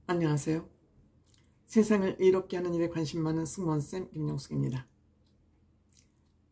안녕하세요. 세상을 이롭게 하는 일에 관심 많은 승무원쌤 김용숙입니다.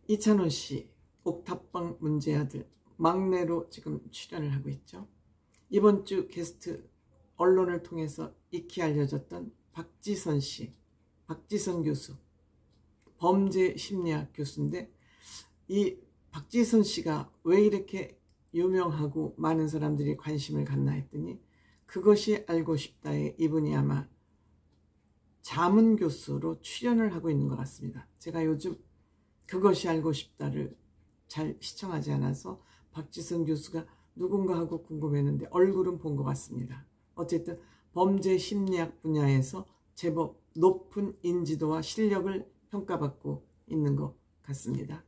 이찬원 씨, 옥탑방 문제의 아들, 막내로 지금 출연을 하고 있죠. 이번 주 게스트 언론을 통해서 익히 알려졌던 박지선 씨, 박지선 교수, 범죄심리학 교수인데 이 박지선 씨가 왜 이렇게 유명하고 많은 사람들이 관심을 갖나 했더니 그것이 알고 싶다에 이분이 아마 자문교수로 출연을 하고 있는 것 같습니다. 제가 요즘 그것이 알고 싶다를 잘 시청하지 않아서 박지선 교수가 누군가 하고 궁금했는데 얼굴은 본 것 같습니다. 어쨌든 범죄 심리학 분야에서 제법 높은 인지도와 실력을 평가받고 있는 것 같습니다.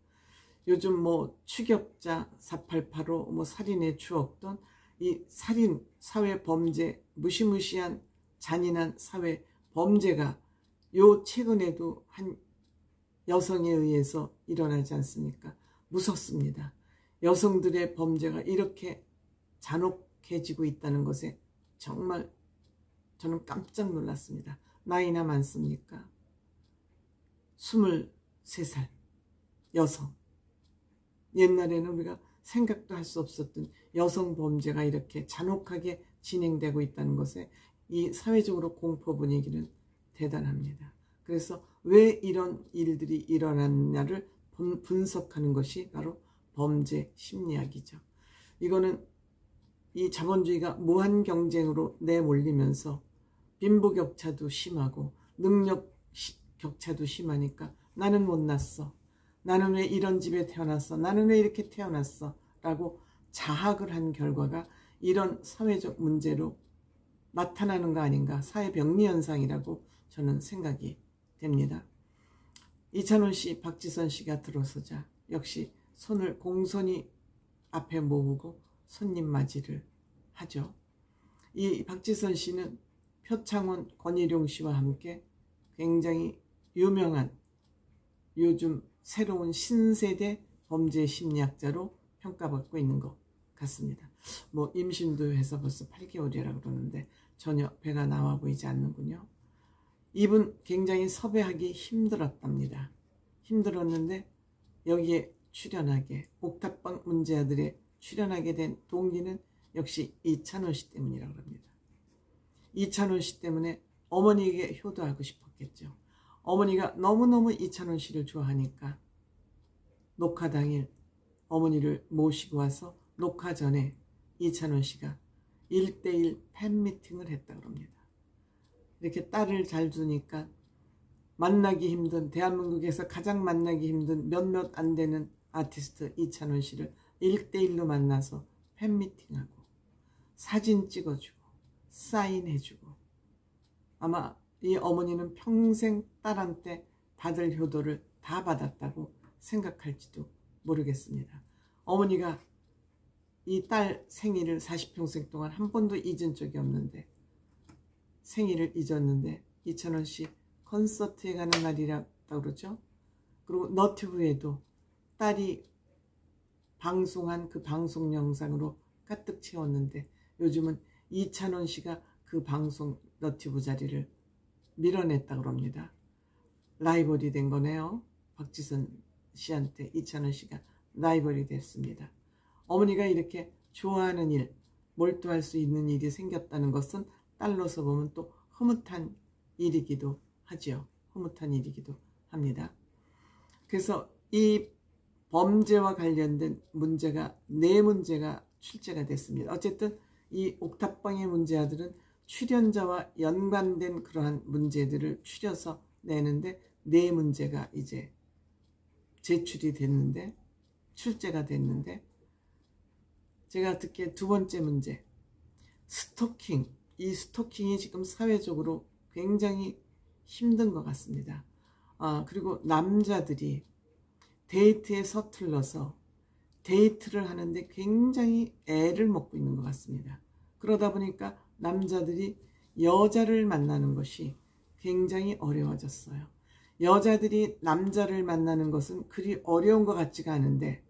요즘 추격자 4.88로 살인의 추억던 이 살인, 사회 범죄, 무시무시한 잔인한 사회 범죄가 요 최근에도 한 여성에 의해서 일어나지 않습니까? 무섭습니다. 여성들의 범죄가 이렇게 잔혹해지고 있다는 것에 정말 저는 깜짝 놀랐습니다. 나이나 많습니까? 23살 여성. 옛날에는 우리가 생각도 할 수 없었던 여성 범죄가 이렇게 잔혹하게 진행되고 있다는 것에 이 사회적으로 공포 분위기는 대단합니다. 그래서 왜 이런 일들이 일어났냐를 분석하는 것이 바로 범죄 심리학이죠. 이거는 이 자본주의가 무한 경쟁으로 내몰리면서 빈부격차도 심하고 능력 격차도 심하니까 나는 못났어. 나는 왜 이런 집에 태어났어? 나는 왜 이렇게 태어났어? 라고 자학을 한 결과가 이런 사회적 문제로 나타나는 거 아닌가, 사회병리 현상이라고 저는 생각이 됩니다. 이찬원 씨, 박지선 씨가 들어서자 역시 손을 공손히 앞에 모으고 손님 맞이를 하죠. 이 박지선 씨는 표창원, 권일용 씨와 함께 굉장히 유명한 요즘 새로운 신세대 범죄 심리학자로 평가받고 있는 것 같습니다. 임신도 해서 벌써 8개월이라 그러는데 전혀 배가 나와 보이지 않는군요. 이분 굉장히 섭외하기 힘들었답니다. 힘들었는데 여기에 출연하게, 옥탑방 문제아들에 출연하게 된 동기는 역시 이찬원 씨 때문이라고 합니다. 이찬원 씨 때문에 어머니에게 효도하고 싶었겠죠. 어머니가 너무너무 이찬원 씨를 좋아하니까 녹화 당일 어머니를 모시고 와서 녹화 전에 이찬원 씨가 1:1 팬미팅을 했다고 합니다. 이렇게 딸을 잘 두니까 만나기 힘든, 대한민국에서 가장 만나기 힘든 몇몇 안 되는 아티스트 이찬원 씨를 1:1로 만나서 팬미팅하고 사진 찍어주고 사인해주고, 아마 이 어머니는 평생 딸한테 받을 효도를 다 받았다고 생각할지도 모르겠습니다. 어머니가 이 딸 생일을 40평생 동안 한 번도 잊은 적이 없는데 생일을 잊었는데 이찬원 씨 콘서트에 가는 날이라고 그러죠. 그리고 너튜브에도 딸이 방송한 그 방송 영상으로 가득 채웠는데 요즘은 이찬원 씨가 그 방송 너튜브 자리를 밀어냈다고 합니다. 라이벌이 된 거네요. 박지선 씨한테 이찬원 씨가 라이벌이 됐습니다. 어머니가 이렇게 좋아하는 일, 몰두할 수 있는 일이 생겼다는 것은 딸로서 보면 또 흐뭇한 일이기도 하죠. 흐뭇한 일이기도 합니다. 그래서 이 범죄와 관련된 문제가 4문제가 출제가 됐습니다. 어쨌든 이 옥탑방의 문제아들은 출연자와 연관된 그러한 문제들을 추려서 내는데 4문제가 이제 제출이 됐는데, 출제가 됐는데, 제가 듣기에 2번째 문제, 스토킹. 이 스토킹이 지금 사회적으로 굉장히 힘든 것 같습니다. 그리고 남자들이 데이트에 서툴러서 데이트를 하는데 굉장히 애를 먹고 있는 것 같습니다. 그러다 보니까 남자들이 여자를 만나는 것이 굉장히 어려워졌어요. 여자들이 남자를 만나는 것은 그리 어려운 것 같지가 않은데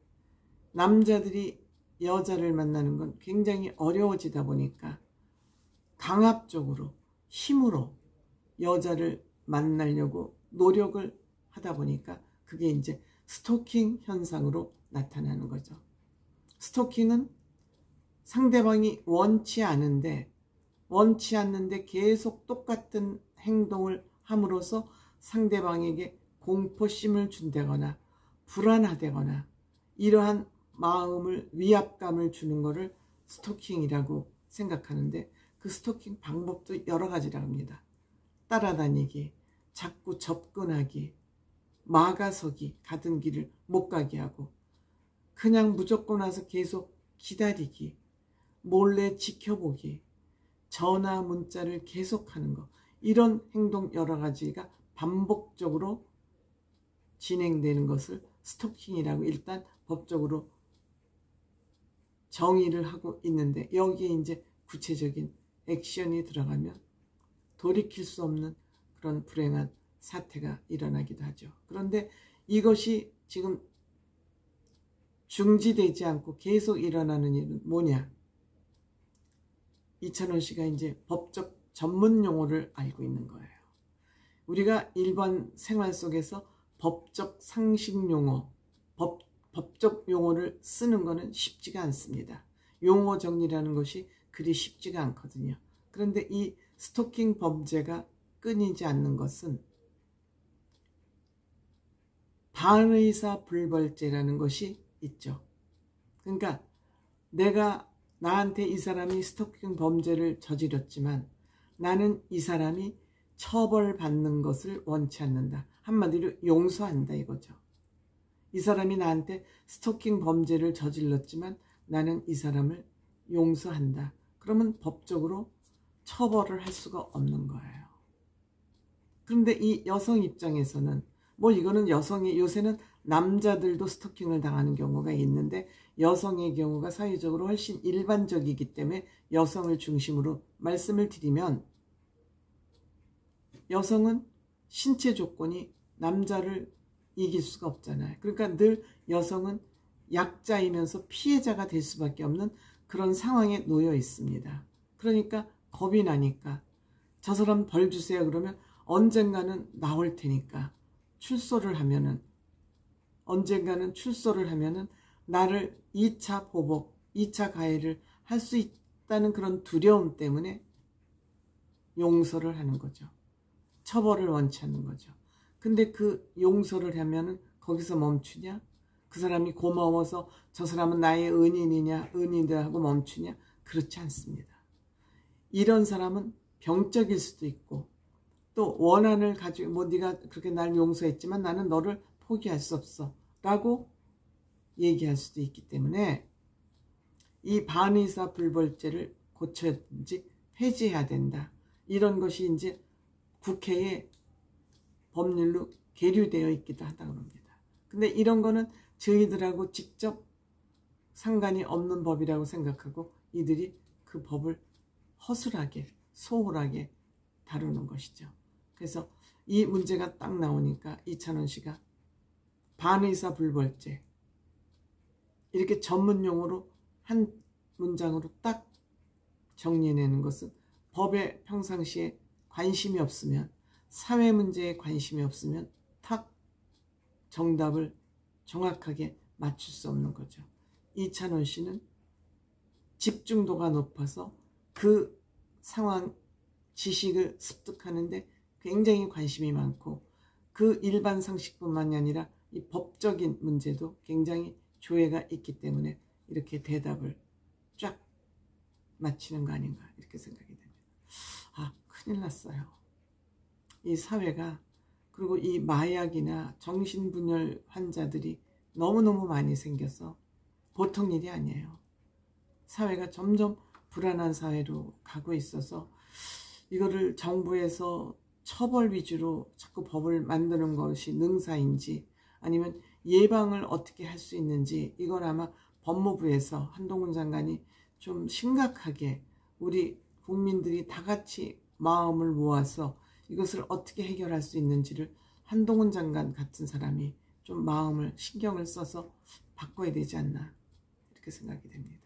남자들이 여자를 만나는 건 굉장히 어려워지다 보니까 강압적으로 힘으로 여자를 만나려고 노력을 하다 보니까 그게 이제 스토킹 현상으로 나타나는 거죠. 스토킹은 상대방이 원치 않는데 계속 똑같은 행동을 함으로써 상대방에게 공포심을 준다거나 불안하다거나 이러한 마음을 위압감을 주는 것을 스토킹이라고 생각하는데, 그 스토킹 방법도 여러 가지라고 합니다. 따라다니기, 자꾸 접근하기, 막아서기, 가던 길을 못 가게 하고, 그냥 무조건 와서 계속 기다리기, 몰래 지켜보기, 전화 문자를 계속하는 거, 이런 행동 여러 가지가 반복적으로 진행되는 것을 스토킹이라고 일단 법적으로 정의를 하고 있는데, 여기에 이제 구체적인 액션이 들어가면 돌이킬 수 없는 그런 불행한 사태가 일어나기도 하죠. 그런데 이것이 지금 중지되지 않고 계속 일어나는 일은 뭐냐? 이찬원 씨가 이제 법적 전문 용어를 알고 있는 거예요. 우리가 일반 생활 속에서 법적 상식 용어, 법적 용어를 쓰는 거는 쉽지가 않습니다. 용어 정리라는 것이 그리 쉽지가 않거든요. 그런데 이 스토킹 범죄가 끊이지 않는 것은 반의사 불벌죄라는 것이 있죠. 그러니까 내가 나한테 이 사람이 스토킹 범죄를 저질렀지만 나는 이 사람이 처벌받는 것을 원치 않는다. 한마디로 용서한다 이거죠. 이 사람이 나한테 스토킹 범죄를 저질렀지만 나는 이 사람을 용서한다. 그러면 법적으로 처벌을 할 수가 없는 거예요. 그런데 이 여성 입장에서는 뭐 이거는 여성이, 요새는 남자들도 스토킹을 당하는 경우가 있는데 여성의 경우가 사회적으로 훨씬 일반적이기 때문에 여성을 중심으로 말씀을 드리면, 여성은 신체 조건이 남자를 이길 수가 없잖아요. 그러니까 늘 여성은 약자이면서 피해자가 될 수밖에 없는 그런 상황에 놓여 있습니다. 그러니까 겁이 나니까 저 사람 벌 주세요 그러면 언젠가는 나올 테니까 언젠가는 출소를 하면은 나를 2차 보복, 2차 가해를 할 수 있다는 그런 두려움 때문에 용서를 하는 거죠. 처벌을 원치 않는 거죠. 근데 그 용서를 하면은 거기서 멈추냐? 그 사람이 고마워서 저 사람은 나의 은인이다 하고 멈추냐? 그렇지 않습니다. 이런 사람은 병적일 수도 있고, 또 원한을 가지고 뭐 네가 그렇게 날 용서했지만 나는 너를 포기할 수 없어 라고 얘기할 수도 있기 때문에 이 반의사 불벌죄를 고쳐야지 폐지해야 된다. 이런 것이 이제 국회에 법률로 계류되어 있기도 하다고 합니다. 근데 이런 거는 저희들하고 직접 상관이 없는 법이라고 생각하고 이들이 그 법을 허술하게 소홀하게 다루는 것이죠. 그래서 이 문제가 딱 나오니까 이찬원 씨가 반의사 불벌죄 이렇게 전문 용어로 한 문장으로 딱 정리해내는 것은 법에 평상시에 관심이 없으면, 사회 문제에 관심이 없으면 탁 정답을 정확하게 맞출 수 없는 거죠. 이찬원 씨는 집중도가 높아서 그 상황 지식을 습득하는데 굉장히 관심이 많고, 그 일반 상식뿐만이 아니라 이 법적인 문제도 굉장히 조예가 있기 때문에 이렇게 대답을 쫙 맞히는 거 아닌가 이렇게 생각이 됩니다. 아, 큰일 났어요. 이 사회가, 그리고 이 마약이나 정신분열 환자들이 너무너무 많이 생겨서 보통 일이 아니에요. 사회가 점점 불안한 사회로 가고 있어서 이거를 정부에서 처벌 위주로 자꾸 법을 만드는 것이 능사인지 아니면 예방을 어떻게 할 수 있는지, 이건 아마 법무부에서 한동훈 장관이 좀 심각하게 우리 국민들이 다 같이 마음을 모아서 이것을 어떻게 해결할 수 있는지를 한동훈 장관 같은 사람이 좀 마음을 신경을 써서 바꿔야 되지 않나 이렇게 생각이 됩니다.